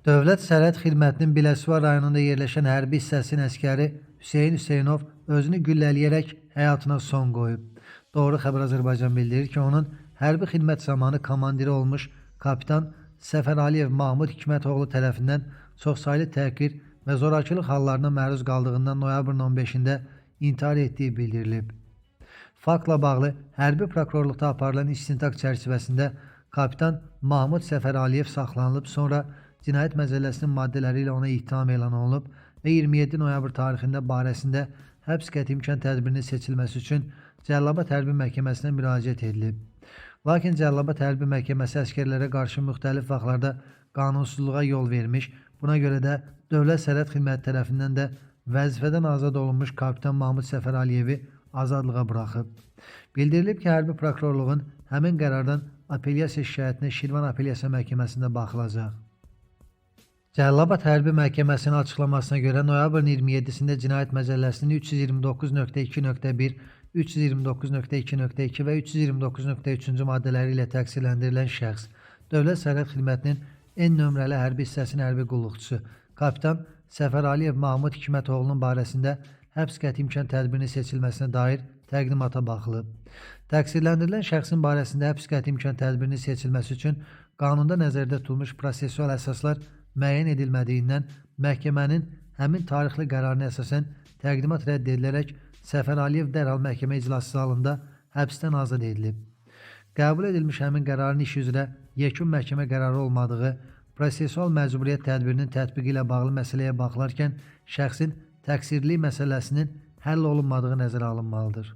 Dövlət Sərhəd Xidmətinin Biləsuvar rayonunda yerləşən hərbi hissəsinin əsgəri Hüseyn Hüseynov özünü güllələyərək həyatına son qoyub. Doğru Xəbər Azərbaycan bildirir ki, onun hərbi xidmət zamanı komandiri olmuş kapitan Səfər Aliyev Mahmud Hikmətoğlu tərəfindən çoxsaylı təhqir və zorakılıq hallarına məruz qaldığından noyabrın 15-də intihar etdiyi bildirilib. Faktla bağlı hərbi prokurorluqda aparılan istintaq çərçivəsində kapitan Mahmud Səfər Aliyev saxlanılıb, sonra Cinayət Məcəlləsinin maddələri ilə ona ittiham elan olunub və 27 noyabr tarixində barəsində həbs qəti imkan tədbirinin seçilməsi üçün Cəlilabad Hərbi Məhkəməsinə müraciət edilib. Lakin Cəlilabad Hərbi Məhkəməsi əsgərlərə qarşı müxtəlif vaxtlarda qanunsuzluğa yol vermiş, buna görə də Dövlət Sərhəd Xidməti tərəfindən də vəzifədən azad olunmuş kapitan Mahmud Səfər Aliyevi azadlığa buraxıb. Bildirilib ki, hərbi prokurorluğun həmin qərardan apellyasiya şikayətinə Şirvan Apellyasiya Məhkəməsində baxılacaq. Cəlilabad Hərbi Məhkəməsinin açıqlamasına görə noyabrın 27-sində Cinayət Məcəlləsinin 329.2.1, 329.2.2 və 329.3-cü maddələri ilə təqsirləndirilən şəxs, Dövlət Sərhəd Xidmətinin N nömrəli hərbi hissəsinin hərbi qulluqçusu, kapitan Səfər Aliyev Mahmud Hikmətoğlunun barəsində həbs qəti imkan tədbirinin seçilməsinə dair təqdimata baxılıb. Təqsirləndirilən şəxsin barəsində həbs qəti imkan tədbirinin seçilməsi üçün qanunda nəzərdə tutulmuş prosessual əsaslar müəyyən edilmədiyindən məhkəmənin həmin tarixli qərarına əsasən təqdimat rədd edilərək Səfər Aliyev dərhal məhkəmə iclası zalında həbsdən azad edilib. Qəbul edilmiş həmin qərarın iş üzrə yekun məhkəmə qərarı olmadığı, prosessual məcburiyyət tədbirinin tətbiqi ilə bağlı məsələyə baxılarkən şəxsin təqsirlilik məsələsinin həll olunmadığı nəzərə alınmalıdır.